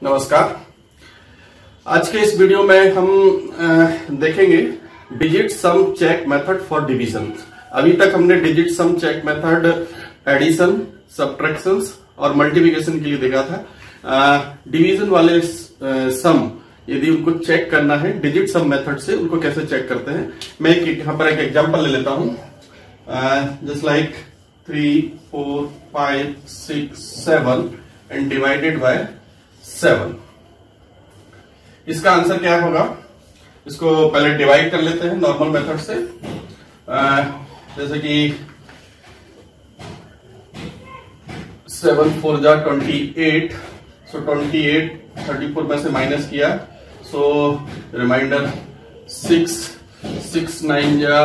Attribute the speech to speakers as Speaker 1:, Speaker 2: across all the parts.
Speaker 1: नमस्कार। आज के इस वीडियो में हम देखेंगे digit sum check method for division. अभी तक हमने digit sum check method addition, subtraction और मल्टीप्लिकेशन के लिए देखा था। डिवीजन वाले सम यदि उनको चेक करना है डिजिट सम मेथड से, उनको कैसे चेक करते हैं। मैं यहाँ पर एक एग्जांपल ले लेता हूं। Just like 3, 4, 5, 6, 7 and divided by 7। इसका आंसर क्या होगा? इसको पहले डिवाइड कर लेते हैं नॉर्मल मेथड से। जैसे कि 7 4 जा 28, सो 28 34 में से माइनस किया, सो रिमाइंडर 6 6 9 जा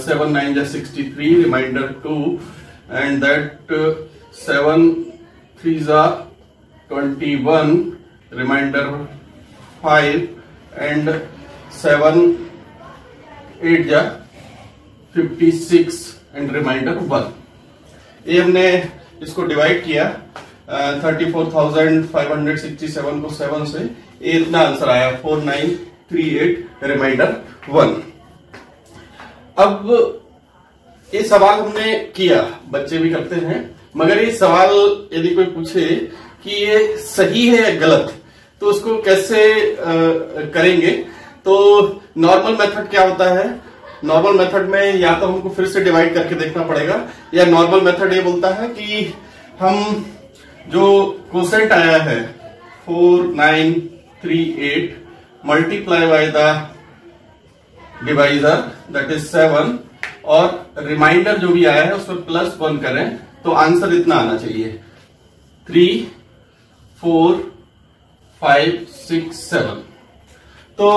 Speaker 1: 7 9 जा 63, रिमाइंडर 2 एंड दैट 7 3 जा 21, रिमाइंडर 5 एंड 7 8 जा 56 एंड रिमाइंडर 1। ये हमने इसको डिवाइड किया 34,567 को 7 से, ये इतना आंसर आया 4938 रिमाइंडर 1। अब ये सवाल हमने किया, बच्चे भी करते हैं, मगर ये सवाल यदि कोई पूछे कि ये सही है या गलत तो उसको कैसे करेंगे। तो नॉर्मल मेथड क्या होता है? नॉर्मल मेथड में या तो हमको फिर से डिवाइड करके देखना पड़ेगा, या नॉर्मल मेथड ये बोलता है कि हम जो क्वोशेंट आया है 4938 multiply by the divisor that is 7 और रिमाइंडर जो भी आया है उसमें +1 करें तो आंसर इतना आना चाहिए 3 4 5 6 7। तो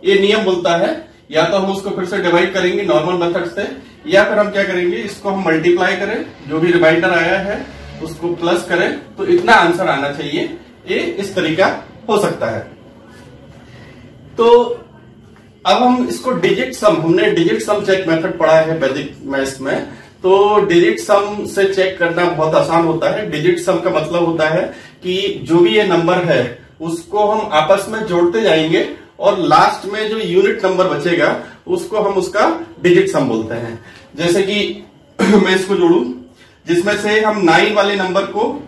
Speaker 1: ये नियम बोलता है या तो हम उसको फिर से डिवाइड करेंगे नॉर्मल मेथड से, या फिर हम क्या करेंगे, इसको हम मल्टीप्लाई करें, जो भी रिमाइंडर आया है उसको प्लस करें तो इतना आंसर आना चाहिए। ये इस तरीका हो सकता है। तो अब हम इसको डिजिट सम, हमने डिजिट सम चेक मेथड पढ़ा है वैदिक मैथ्स में, तो डिजिट सम से चेक करना बहुत आसान होता है। डिजिट सम का मतलब होता है कि जो भी ये नंबर है उसको हम आपस में जोड़ते जाएंगे और लास्ट में जो यूनिट नंबर बचेगा उसको हम उसका डिजिट सम बोलते हैं। जैसे कि मैं इसको जोड़ूं, जिसमें से हम 9 वाले नंबर को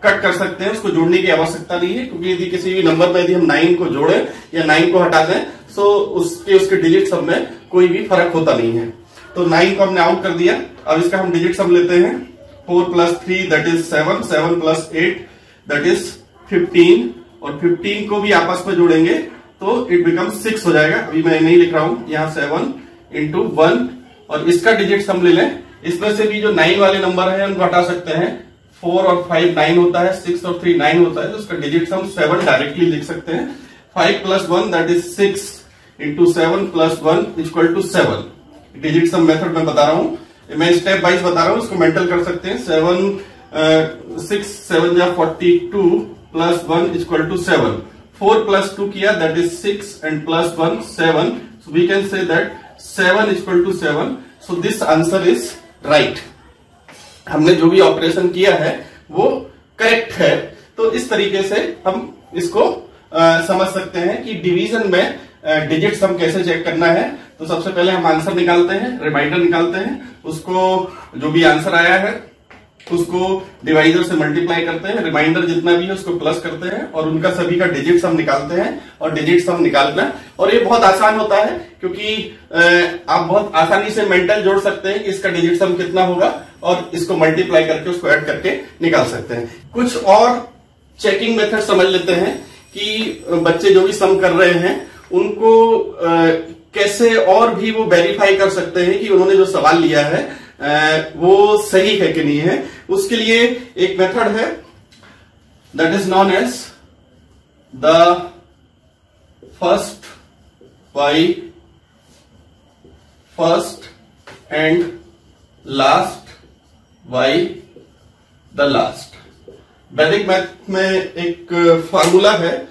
Speaker 1: कट कर सकते हैं, उसको जोड़ने की आवश्यकता नहीं है, क्योंकि यदि किसी भी नंबर में यदि हम 9 को जोड़ें या 9 को हटा दें तो उसके डिजिट सम में कोई भी फर्क होता नहीं है। तो 9 को हमने आउट कर दिया। अब इसका हम डिजिट सम लेते हैं 4 + 3 दैट इज 7, 7 + 8 दैट इज 15, और 15 को भी आपस में जोड़ेंगे तो इट बिकम 6 हो जाएगा। अभी मैं नहीं लिख रहा हूं, यहाँ 7 × 1, और इसका डिजिट सम ले लें। इसमें से भी जो 9 वाले नंबर है उनको हटा सकते हैं। 4 और 5 9 होता है, 6 और 3 9 होता है, तो उसका डिजिट सम 7 डायरेक्टली लिख सकते हैं। 5 + 1 that is 6 × 7 + 1 = 7। Digit sum method में बता रहा हूं, मैं स्टेप वाइज बता रहा हूं, इसको मेंटल कर सकते हैं। 6 7 जा 42 + 1 = 7। 4 + 2 किया that is 6 and +1 7, so we can say that 7 = 7, so this answer is right। हमने जो भी ऑपरेशन किया है वो करेक्ट है। तो इस तरीके से हम इसको समझ सकते हैं कि डिवीजन में डिजिट सम कैसे चेक करना है। तो सबसे पहले हम आंसर निकालते हैं, रिमाइंडर निकालते हैं, उसको जो भी आंसर आया है उसको डिवाइजर से मल्टीप्लाई करते हैं, रिमाइंडर जितना भी है उसको प्लस करते हैं और उनका सभी का डिजिट सम निकालते हैं। और डिजिट सम निकालना, और ये बहुत आसान होता है क्योंकि आप बहुत आसानी से मेंटल जोड़ सकते हैं कि इसका डिजिट सम कितना होगा और इसको मल्टीप्लाई करके उसको ऐड करके निकाल सकते हैं। कुछ और चेकिंग मेथड समझ लेते हैं कि बच्चे जो भी सम कर रहे हैं उनको कैसे और भी वो वेरीफाई कर सकते हैं कि उन्होंने जो सवाल लिया है वो सही है कि नहीं है। उसके लिए एक मेथड है that is known as the first by first and last by the last. Vedic math में एक फार्मूला है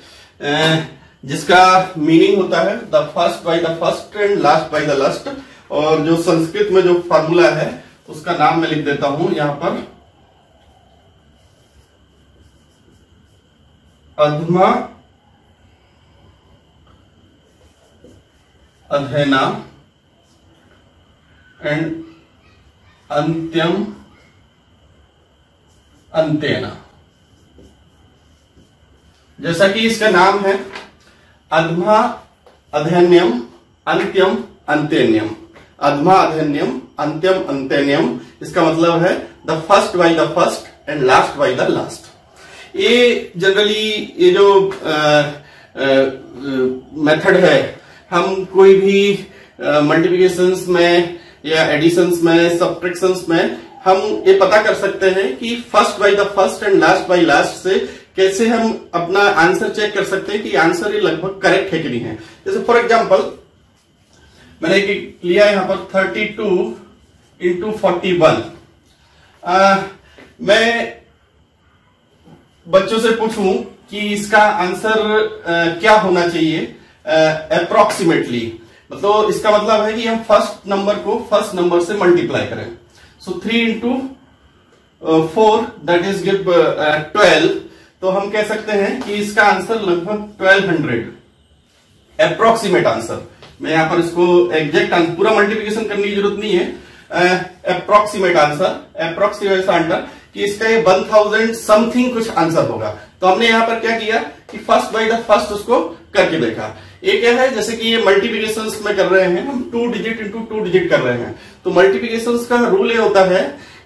Speaker 1: जिसका मीनिंग होता है the first by the first and last by the last. और जो संस्कृत में जो फार्मूला है उसका नाम मैं लिख देता हूं यहां पर। अधमा, अधेना एंड अंत्यम, अंतेना। जैसा कि इसका नाम है अधमा अधेन्यम अंत्यम अंतेन्यम, अधमा अधेन्यम अंत्यम अंतेन्यम, इसका मतलब है the first by the first and last by the last. ये जनरली ये जो मेथड है, हम कोई भी मल्टीप्लिकेशंस में या एडिशंस में, सब्ट्रैक्शंस में हम ये पता कर सकते हैं कि first by the first and last by last से कैसे हम अपना आंसर चेक कर सकते हैं कि आंसर ये लगभग करेक्ट है कि नहीं है। जैसे फॉर एग्जांपल मैंने लिया यहां पर 32 इंटू 41। मैं बच्चों से पूछूं कि इसका आंसर क्या होना चाहिए अप्रोक्सीमेटली, तो इसका मतलब है कि हम फर्स्ट नंबर को फर्स्ट नंबर से मल्टीप्लाई करें। सो 3 इंटू 4 दैट इज गिव 12, तो हम कह सकते हैं कि इसका आंसर लगभग 1200 अप्रोक्सीमेट आंसर। मैं यहां पर इसको एग्जैक्ट आंसर पूरा मल्टीप्लिकेशन करने की जरूरत नहीं है, अप्रोक्सीमेट आंसर कि इसका ये 1000 समथिंग कुछ आंसर होगा। तो हमने यहां पर क्या किया कि फर्स्ट बाय द फर्स्ट उसको करके देखा। ये क्या है, जैसे कि ये मल्टीप्लिकेशंस में कर रहे हैं हम, 2 डिजिट इंटू 2 डिजिट कर रहे हैं, तो मल्टीप्लिकेशंस का रूल ये होता है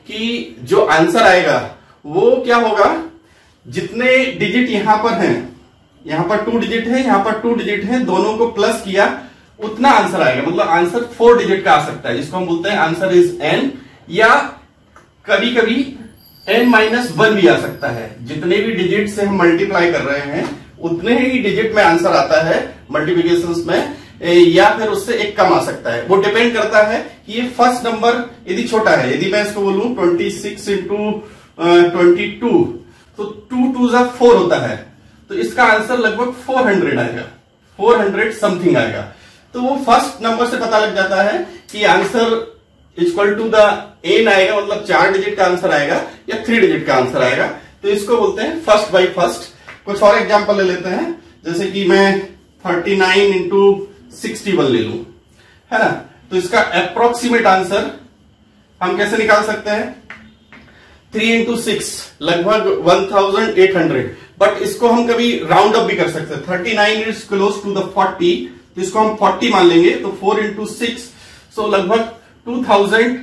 Speaker 1: कि जो आंसर आएगा वो क्या होगा, जितने डिजिट यहां पर हैं, यहां पर 2 डिजिट है, यहां पर 2 डिजिट है, दोनों को प्लस किया उतना आंसर आएगा। मतलब आंसर 4 डिजिट का आ सकता है, जिसको हम बोलते हैं आंसर इज n, या कभी कभी n-1 भी आ सकता है। जितने भी डिजिट से हम मल्टीप्लाई कर रहे हैं उतने ही डिजिट में आंसर आता है मल्टीप्लिकेशंस में, या फिर उससे एक कम आ सकता है। वो डिपेंड करता है कि ये फर्स्ट नंबर यदि छोटा है, यदि मैं इसको बोलूं 26 इंटू 22, तो 2 2 4 होता है, तो इसका आंसर लगभग 400 आएगा, 400 समथिंग आएगा। तो वो फर्स्ट नंबर से पता लग जाता है कि answer equal to the n आएगा, मतलब 4 डिजिट का आंसर आएगा या 3 डिजिट का आंसर आएगा। तो इसको बोलते हैं फर्स्ट बाय फर्स्ट। कुछ और एग्जांपल ले लेते हैं, जैसे कि मैं 39 इंटू 61 ले लूं, है ना, तो इसका अप्रोक्सीमेट आंसर हम कैसे निकाल सकते हैं, 3 इंटू 6 लगभग 1800, बट इसको हम कभी राउंड अप भी कर सकते हैं। 39 इज क्लोज टू द 40, तो इसको हम 40 मान लेंगे, तो 4 इंटू 6, सो लगभग 2000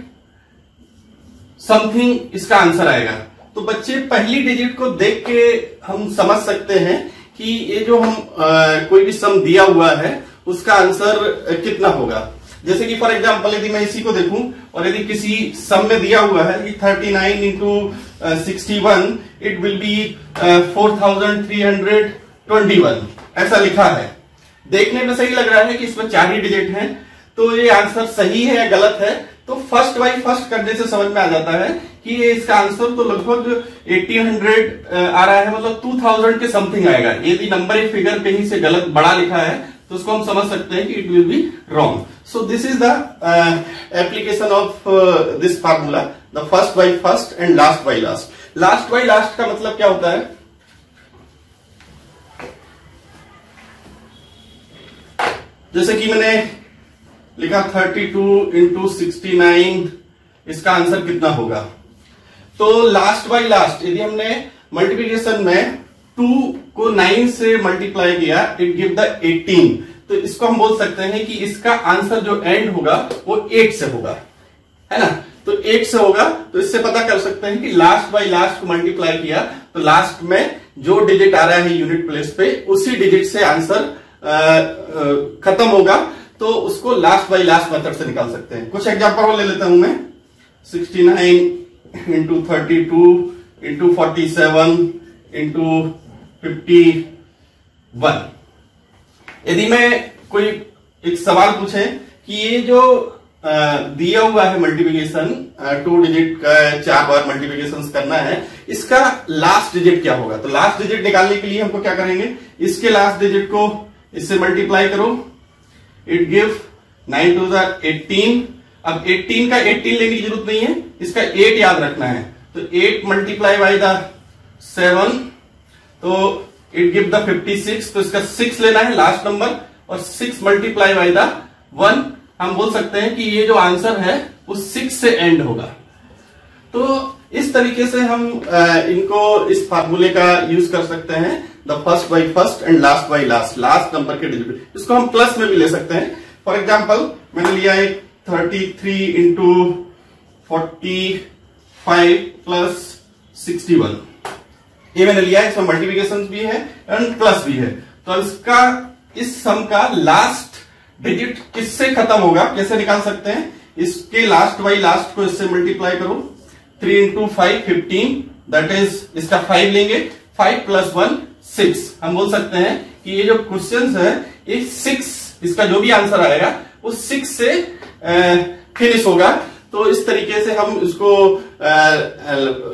Speaker 1: समथिंग इसका आंसर आएगा। तो बच्चे पहली डिजिट को देख के हम समझ सकते हैं कि ये जो हम कोई भी सम दिया हुआ है उसका आंसर कितना होगा। जैसे कि फॉर एग्जांपल यदि मैं इसी को देखूं और यदि किसी सम में दिया हुआ है कि 39 इंटू 61 इट विल बी 4321, ऐसा लिखा है, देखने में सही लग रहा है कि इसमें 4 ही डिजिट हैं, तो ये आंसर सही है या गलत है। तो फर्स्ट बाय फर्स्ट करने से समझ में आ जाता है कि ये इसका आंसर तो लगभग 1800 आ रहा है, मतलब 2000 के समथिंग आएगा। यदि नंबर या फिगर कहीं से गलत बड़ा लिखा है तो उसको हम समझ सकते हैं कि it will be wrong. So this is the application of this formula, the first by first and last by last. Last by last का मतलब क्या होता है, जैसे कि मैंने लिखा 32 इंटू 69, इसका आंसर कितना होगा। तो लास्ट बाय लास्ट यदि हमने मल्टीप्लिकेशन में 2 को 9 से मल्टीप्लाई किया, इट गिव द 18, तो इसको हम बोल सकते हैं कि इसका आंसर जो एंड होगा वो 8 से होगा, है ना। तो 8 से होगा, तो इससे पता कर सकते हैं कि लास्ट बाय लास्ट को मल्टीप्लाई किया तो लास्ट में जो डिजिट आ रहा है यूनिट प्लेस पे उसी डिजिट से आंसर खत्म होगा, तो उसको लास्ट बाय लास्ट मेथड से निकाल सकते हैं। कुछ एग्जांपल और ले लेता हूं मैं, 69 इंटू 32 इंटू 47 इंटू 51। यदि मैं कोई एक सवाल पूछे कि ये जो दिया हुआ है मल्टीप्लिकेशन 2 डिजिट का 4 बार मल्टीप्लिकेशन करना है, इसका लास्ट डिजिट क्या होगा, तो लास्ट डिजिट निकालने के लिए हमको क्या करेंगे, इसके लास्ट डिजिट को इससे मल्टीप्लाई करो, इट गिव 9 टू द 18। अब 18 का 18 लेने की जरूरत नहीं है, इसका 8 याद रखना है, तो 8 मल्टीप्लाई बाय द 7, तो इट गिव द 56, तो इसका 6 लेना है लास्ट नंबर, और 6 मल्टीप्लाई बाई द 1, हम बोल सकते हैं कि ये जो आंसर है वो 6 से एंड होगा। तो इस तरीके से हम इनको इस फार्मूले का यूज कर सकते हैं, the first by first and last by last, last number के डिजिट। इसको हम प्लस में भी ले सकते हैं। फॉर एग्जाम्पल मैंने लिया एक 33 इंटू 45 प्लस 61, ये मैंने लिया है, इसमें मल्टीप्लिकेशन भी है एंड प्लस भी है। तो इसका इस सम का लास्ट डिजिट किससे खत्म होगा, कैसे निकाल सकते हैं, इसके लास्ट बाई लास्ट को इससे मल्टीप्लाई करो, 3 इंटू 5 15, दैट इज इसका 5 लेंगे, 5 प्लस 1 6। हम बोल सकते हैं कि ये जो क्वेश्चन है ये 6, इसका जो भी आंसर आएगा वो 6 से फिनिश होगा। तो इस तरीके से हम इसको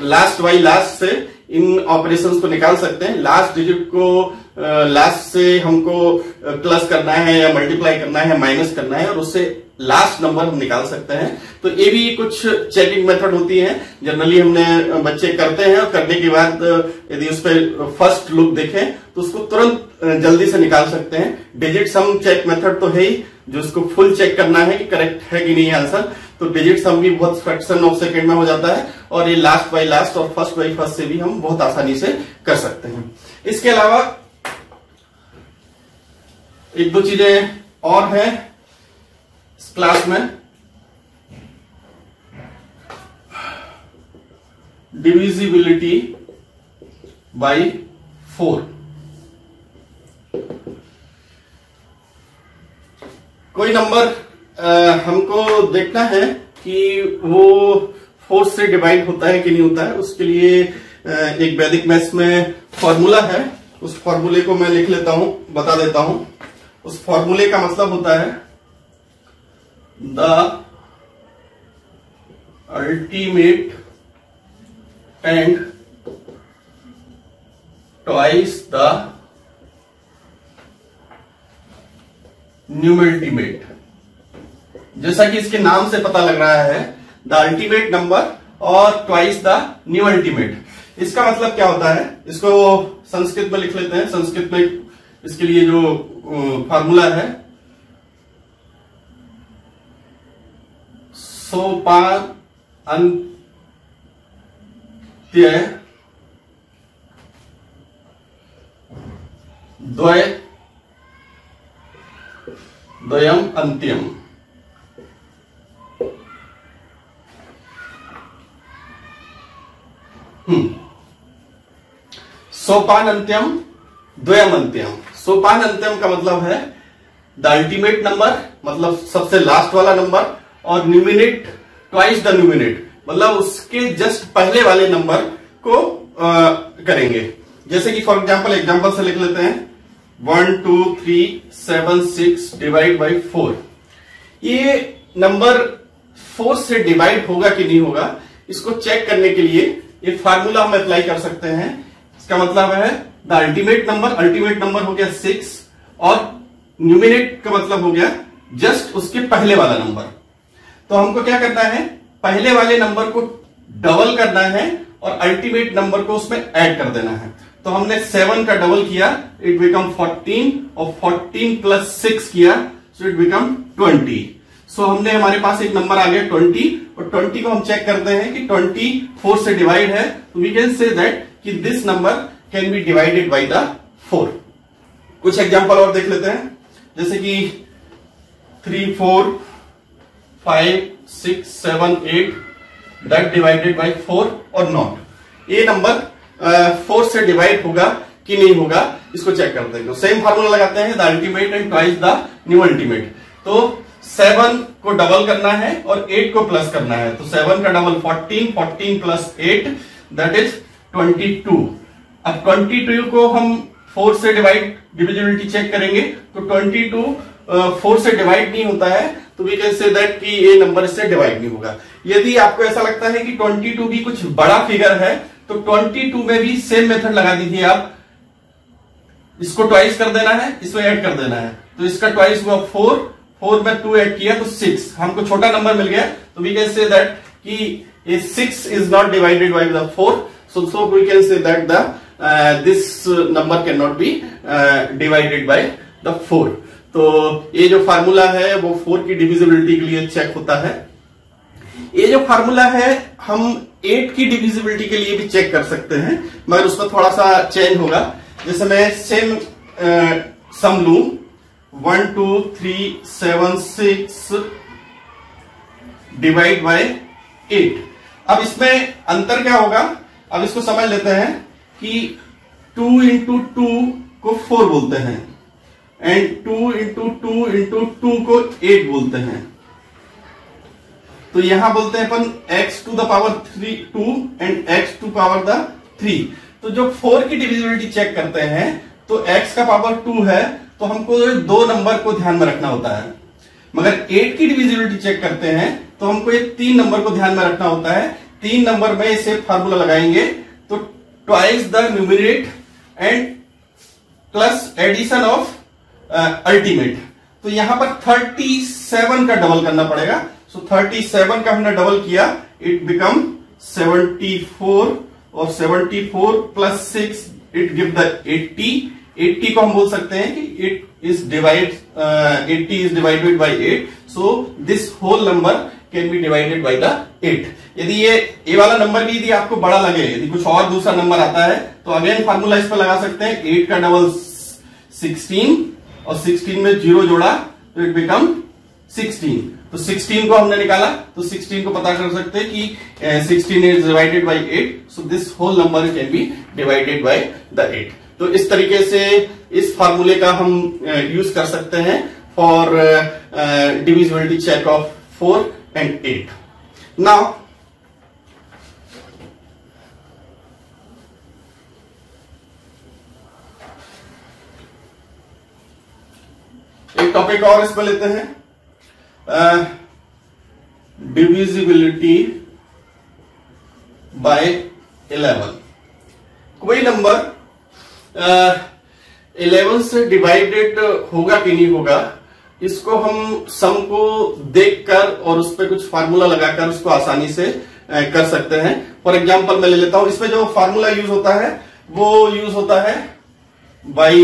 Speaker 1: लास्ट बाई लास्ट से इन ऑपरेशंस को निकाल सकते हैं। लास्ट डिजिट को लास्ट से हमको प्लस करना है या मल्टीप्लाई करना है, माइनस करना है, और उससे लास्ट नंबर हम निकाल सकते हैं। तो ये भी कुछ चेकिंग मेथड होती है, जनरली हमने बच्चे करते हैं, और करने के बाद यदि उस पर फर्स्ट लुक देखें तो उसको तुरंत जल्दी से निकाल सकते हैं। डिजिट सम चेक मेथड तो है ही, जो इसको फुल चेक करना है कि करेक्ट है कि नहीं आंसर, तो डिजिट सम भी बहुत फ्रैक्शन ऑफ सेकेंड में हो जाता है, और ये लास्ट बाई लास्ट और फर्स्ट बाई फर्स्ट से भी हम बहुत आसानी से कर सकते हैं। इसके अलावा एक दो चीजें और हैं इस क्लास में। Divisibility by 4। कोई नंबर हमको देखना है कि वो 4 से डिवाइड होता है कि नहीं होता है। उसके लिए एक वैदिक मैथ्स में फॉर्मूला है, उस फॉर्मूले को मैं लिख लेता हूं, बता देता हूं। उस फॉर्मूले का मतलब होता है the ultimate and twice the penultimate. जैसा कि इसके नाम से पता लग रहा है, द अल्टीमेट नंबर और ट्वाइस द न्यू अल्टीमेट। इसका मतलब क्या होता है, इसको संस्कृत में लिख लेते हैं। संस्कृत में इसके लिए जो फार्मूला है, सोपान अंत्य द्वयम अंत्यम। सोपान अंत्यम द्वयम अंत्यम। सोपान अंत्यम का मतलब है द अल्टीमेट नंबर, मतलब सबसे लास्ट वाला नंबर, और न्यूमिनेट ट्वाइस द न्यूमिनेट, मतलब उसके जस्ट पहले वाले नंबर को करेंगे। जैसे कि फॉर एग्जाम्पल से लिख लेते हैं 1 2 3 7 6 डिवाइड बाई 4। ये नंबर 4 से डिवाइड होगा कि नहीं होगा, इसको चेक करने के लिए ये फार्मूला हम अप्लाई कर सकते हैं। इसका मतलब है द अल्टीमेट नंबर हो गया 6, और न्यूमिनेट का मतलब हो गया जस्ट उसके पहले वाला नंबर। तो हमको क्या करना है, पहले वाले नंबर को डबल करना है और अल्टीमेट नंबर को उसमें ऐड कर देना है। तो हमने 7 का डबल किया, इट बिकम 14, और 14 प्लस 6 किया, सो इट बिकम 20। सो हमने हमारे पास एक नंबर आ गया 20, और 20 को हम चेक करते हैं कि 20 4 से डिवाइड है, तो वी कैन से दैट कि this number can be divided by the 4। कुछ एग्जांपल और देख लेते हैं, जैसे कि 3 4 5 6 7 8 दैट डिवाइडेड बाय 4 और नॉट। ये नंबर 4 से डिवाइड होगा कि नहीं होगा, इसको चेक करते हैं। तो सेम फार्मूला लगाते हैं, the ultimate and twice the new ultimate. तो 7 को डबल करना है और 8 को प्लस करना है, तो 7 का डबल 14, 14 प्लस 8 दैट इज 22। अब 22 को हम 4 से डिविजिबिलिटी चेक करेंगे, तो 22 4 से डिवाइड नहीं होता है, तो वी कैन से दैट कि ये नंबर इससे डिवाइड नहीं होगा। यदि आपको ऐसा लगता है कि 22 भी कुछ बड़ा फिगर है, तो 22 में भी सेम मेथड लगा दीजिए आप, इसको ट्वाइस कर देना है, इसमें ऐड कर देना है। तो इसका ट्वाइस हुआ 4 में 2 ऐड किया तो 6, हमको छोटा नंबर मिल गया। तो वी कैन से दैट कि 6 is not divided by the 4, so we can say that the this number can not be divided by the 4। तो ये जो फार्मूला है वो 4 की डिविजिबिलिटी के लिए चेक होता है। ये जो फार्मूला है हम 8 की डिविजिबिलिटी के लिए भी चेक कर सकते हैं, मगर उसमें थोड़ा सा चेंज होगा। जैसे मैं सेम सम लू 1 2 3 7 6 डिवाइड बाय 8। अब इसमें अंतर क्या होगा, अब इसको समझ लेते हैं कि 2 इंटू 2 को 4 बोलते हैं एंड 2 इंटू 2 इंटू 2 को 8 बोलते हैं। तो यहां बोलते हैं अपन x to the power 2 and x to power the 3। तो जो 4 की डिविजिबिलिटी चेक करते हैं तो x का पावर 2 है, तो हमको 2 नंबर को ध्यान में रखना होता है। मगर 8 की डिविजिबिलिटी चेक करते हैं तो हमको ये 3 नंबर को ध्यान में रखना होता है। 3 नंबर में इसे फार्मूला लगाएंगे तो twice the numerate and plus addition of ultimate. तो यहां पर 37 का डबल करना पड़ेगा। सो 37 का हमने डबल किया, इट बिकम 74 और 74 प्लस 6 इट गिव द 80। 80 को हम बोल सकते हैं कि it is divide 80 is divided by 8। So this whole number can be divided by the 8। यदि ये वाला नंबर भी यदि आपको बड़ा लगे, यदि कुछ और दूसरा नंबर आता है तो अगेन फार्मूला इस पर लगा सकते हैं। 8 का डबल 16 और 16 में 0 जोड़ा तो इट बिकम 16। तो 16 को हमने निकाला तो 16 को पता कर सकते हैं कि 16 is divided by 8। So this whole number can be divided by the 8। तो इस तरीके से इस फार्मूले का हम यूज कर सकते हैं for divisibility check of 4 and 8। Now एक टॉपिक और इसमें लेते हैं, डिविजिबिलिटी बाय 11। कोई नंबर 11 से डिवाइडेड होगा कि नहीं होगा, इसको हम सम को देखकर और उस पर कुछ फार्मूला लगाकर उसको आसानी से कर सकते हैं। फॉर एग्जांपल मैं ले लेता हूं, इसमें जो फार्मूला यूज होता है वो यूज होता है by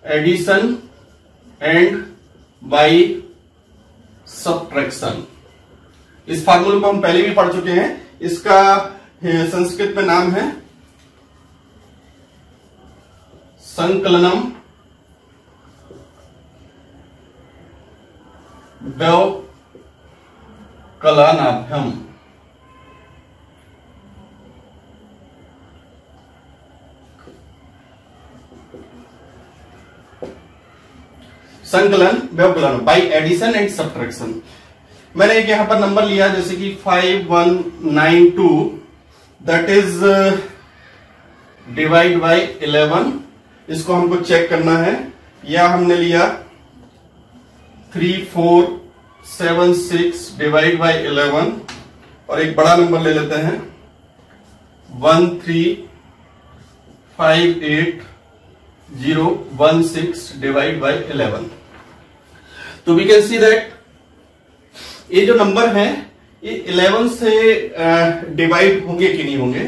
Speaker 1: addition and by subtraction. इस फार्मूले को हम पहले भी पढ़ चुके हैं। इसका संस्कृत में नाम है संकलनम व्यवकलनाभ्यम। संकलन व्यवकलन बाय एडिशन एंड सब्ट्रैक्शन। मैंने एक यहां पर नंबर लिया जैसे कि 5192, दैट इज डिवाइड बाय 11। इसको हमको चेक करना है। या हमने लिया 3476 डिवाइड बाय 11 और एक बड़ा नंबर ले लेते हैं 1358016 डिवाइड बाय 11। तो वी कैन सी दैट ये जो नंबर है ये 11 से डिवाइड होंगे कि नहीं होंगे।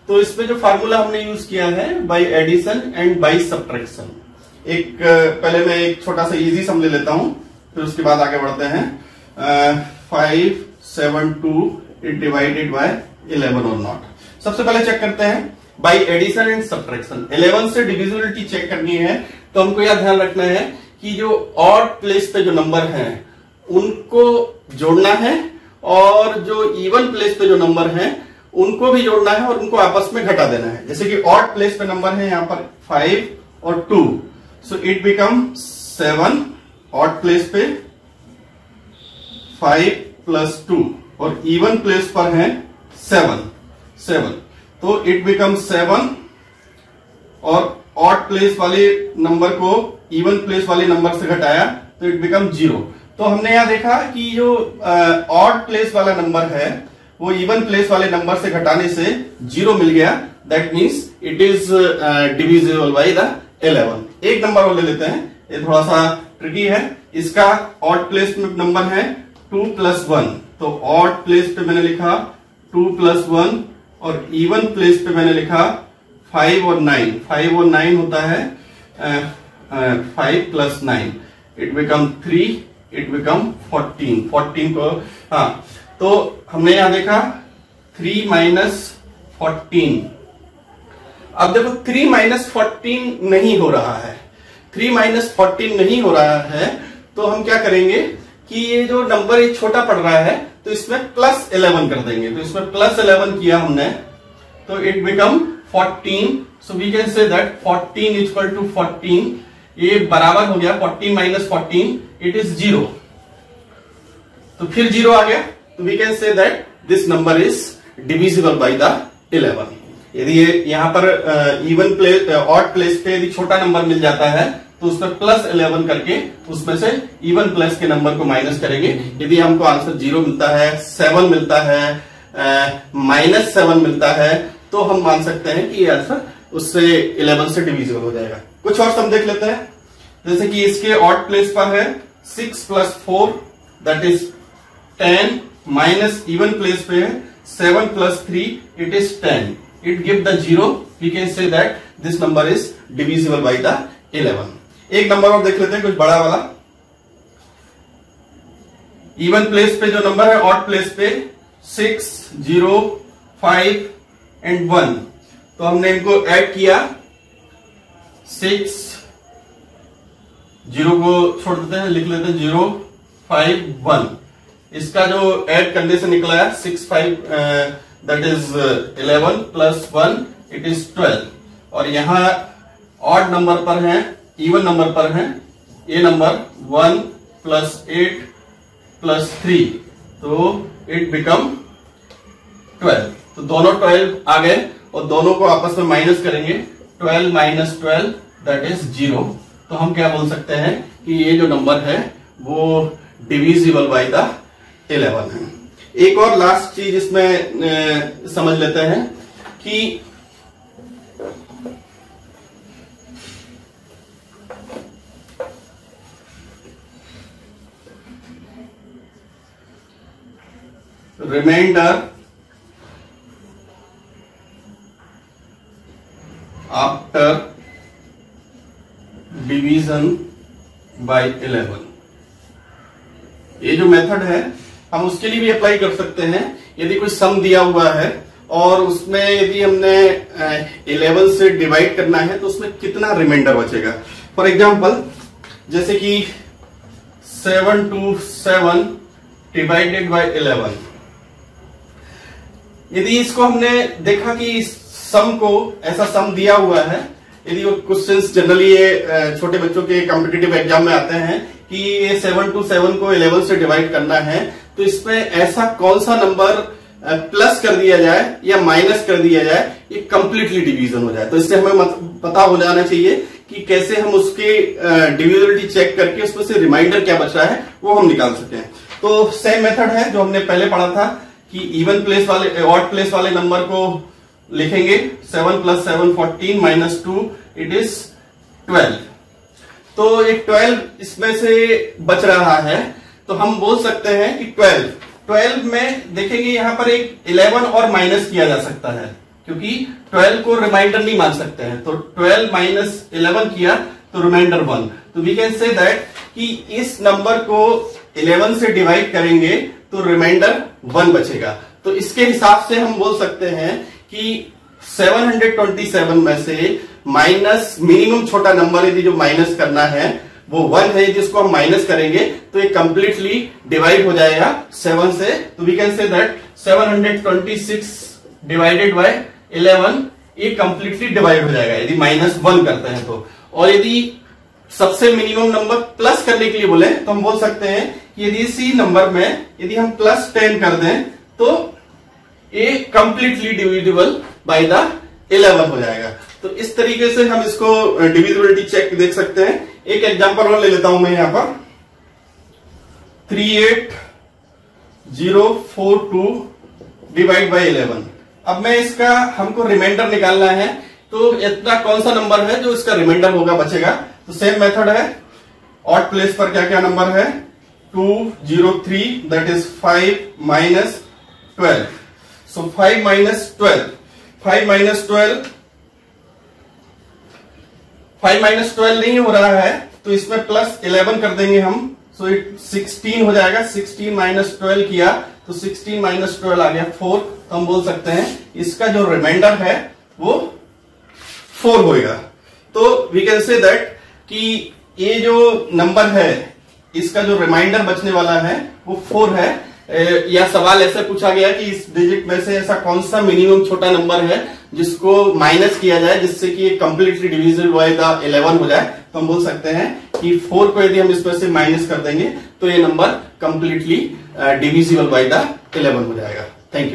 Speaker 1: तो इसमें जो फार्मूला हमने यूज किया है by addition and by subtraction. एक पहले मैं एक छोटा सा इजी सम ले लेता हूं, फिर उसके बाद आगे बढ़ते हैं। 572 इट डिवाइडेड बाय 11 और नॉट। सबसे पहले चेक करते हैं बाय एडिशन एंड सब्ट्रैक्शन। 11 से डिविजिबिलिटी चेक करनी है तो हमको यह ध्यान रखना है कि जो ऑड प्लेस पे जो नंबर हैं उनको जोड़ना है और जो इवन प्लेस पे जो नंबर हैं उनको भी जोड़ना है और उनको आपस में घटा देना है। जैसे कि ऑड प्लेस पे नंबर है यहां पर 5 और 2, so it become 7। Odd place पे 5 प्लस 2 और इवन प्लेस पर है 7, तो इट बिकम 7। और ऑड प्लेस वाले नंबर को इवन प्लेस वाले नंबर से घटाया तो इट बिकम 0। तो हमने यहां देखा कि जो ऑड प्लेस वाला नंबर है वो इवन प्लेस वाले नंबर से घटाने से 0 मिल गया। That means it is divisible by the 11। एक नंबर और ले लेते हैं, ये थोड़ा सा ट्रिकी है। इसका ऑड प्लेस में नंबर है 2 प्लस 1। तो ऑड प्लेस पे मैंने लिखा 2 प्लस 1 और इवन प्लेस पे मैंने लिखा 5 और 9, 5 और 9 होता है 5 plus 9, it become 3, it become 14, 14 को, हाँ, तो हमने यहां देखा 3 माइनस 14। अब देखो 3 माइनस 14 नहीं हो रहा है, 3 माइनस 14 नहीं हो रहा है, तो हम क्या करेंगे कि ये जो नंबर ये छोटा पड़ रहा है तो इसमें प्लस 11 कर देंगे। तो इसमें प्लस 11 किया हमने, तो it become 14। So we can say that 14 equal to 14, ये बराबर हो गया 14 माइनस 14, इट इज 0। तो फिर 0 आ गया, तो we can say that this number is divisible by the 11। यदि यहां पर इवन प्लेस ऑड प्लेस पे यदि छोटा नंबर मिल जाता है तो उसमें प्लस 11 करके उसमें से इवन प्लेस के नंबर को माइनस करेंगे। यदि हमको आंसर 0 मिलता है, 7 मिलता है, माइनस 7 मिलता है, तो हम मान सकते हैं कि ये आंसर उससे 11 से डिविजिबल हो जाएगा। कुछ और सम देख लेते हैं, जैसे कि इसके ऑड प्लेस पर है 6 plus 4 that is 10, minus even place पे है 7 plus 3 it is 10, it give the 0, we can say that this number is divisible by the 11। एक नंबर और देख लेते हैं, कुछ बड़ा वाला। इवन प्लेस पे जो नंबर है, ऑड प्लेस पे 6, 0, 5 एंड 1, तो हमने इनको ऐड किया, 6, 0 को छोड़ देते हैं, लिख लेते हैं 0, 5, 1। इसका जो ऐड करने से निकला है 6, 5 that is 11 plus 1 it is 12। और यहां ऑड नंबर पर है, इवन नंबर पर है, ये नंबर 1 प्लस 8 प्लस 3, तो इट बिकम 12। तो दोनों 12 आ गए और दोनों को आपस में माइनस करेंगे, 12 माइनस 12 दैट इज 0। तो हम क्या बोल सकते हैं कि ये जो नंबर है वो डिविजिबल बाय द 11 है। एक और लास्ट चीज इसमें समझ लेते हैं कि रिमाइंडर आफ्टर डिवीजन बाय 11, ये जो मेथड है हम उसके लिए भी अप्लाई कर सकते हैं। यदि कोई सम दिया हुआ है और उसमें यदि हमने 11 से डिवाइड करना है तो उसमें कितना रिमाइंडर बचेगा। फॉर एग्जाम्पल जैसे कि 7 to 7 डिवाइडेड बाय 11, यदि इसको हमने देखा कि इस सम को, ऐसा सम दिया हुआ है, यदि वो क्वेश्चंस जनरली ये छोटे बच्चों के कॉम्पिटिटिव एग्जाम में आते हैं कि ये 7 to 7 को 11 से डिवाइड करना है, तो इसमें ऐसा कौन सा नंबर प्लस कर दिया जाए या माइनस कर दिया जाए ये कंप्लीटली डिवीजन हो जाए। तो इससे हमें पता हो जाना चाहिए कि कैसे हम उसके डिविजिबिलिटी चेक करके उसमें से रिमाइंडर क्या बच रहा है वो हम निकाल सकें। तो सेम मेथड है जो हमने पहले पढ़ा था कि इवन प्लेस वाले, ऑड प्लेस वाले नंबर को लिखेंगे 7 प्लस 7 14 माइनस 2 इट इज 12। तो एक 12 इसमें से बच रहा है, तो हम बोल सकते हैं कि 12 में देखेंगे यहां पर एक 11 और माइनस किया जा सकता है, क्योंकि 12 को रिमाइंडर नहीं मान सकते हैं। तो 12 माइनस 11 किया तो रिमाइंडर 1। तो वी कैन से दैट कि इस नंबर को 11 से डिवाइड करेंगे तो रिमाइंडर 1 बचेगा। तो इसके हिसाब से हम बोल सकते हैं कि 727 में से माइनस मिनिमम छोटा नंबर यदि जो माइनस करना है वो 1 है, जिसको हम माइनस करेंगे तो ये कंप्लीटली डिवाइड हो जाएगा 7 से। तो we can say that 726 divided by 11 ये कंप्लीटली डिवाइड हो जाएगा यदि -1 करते हैं तो। और यदि सबसे मिनिमम नंबर प्लस करने के लिए बोले तो हम बोल सकते हैं कि यदि इसी नंबर में यदि हम +10 कर दें तो ये कंप्लीटली डिविजिबल बाय द 11 हो जाएगा। तो इस तरीके से हम इसको डिविजिबिलिटी चेक देख सकते हैं। एक एग्जांपल और ले लेता हूं मैं यहां पर 38042 डिवाइड बाय 11। अब मैं इसका हमको रिमाइंडर निकालना है, तो इतना कौन सा नंबर है जो इसका रिमाइंडर होगा बचेगा। तो सेम मेथड है, ऑड प्लेस पर क्या क्या नंबर है 203 that is 5 minus 12। So 5 minus 12 5 minus 12 नहीं हो रहा है, तो इसमें प्लस 11 कर देंगे हम, सो 16 हो जाएगा। 16 माइनस 12 किया तो 16 माइनस 12 आ गया 4। तो हम बोल सकते हैं इसका जो रिमाइंडर है वो 4 होएगा। तो वी कैन से दैट कि ये जो नंबर है इसका जो रिमाइंडर बचने वाला है वो 4 है। या सवाल ऐसे पूछा गया कि इस डिजिट में से ऐसा कौन सा मिनिमम छोटा नंबर है जिसको माइनस किया जाए जिससे कि ये कंप्लीटली डिविजिबल बाय द 11 हो जाए। तो हम बोल सकते हैं कि 4 को यदि हम इसमें से माइनस कर देंगे तो ये number completely divisible by the 11 हो जाएगा। Thank you.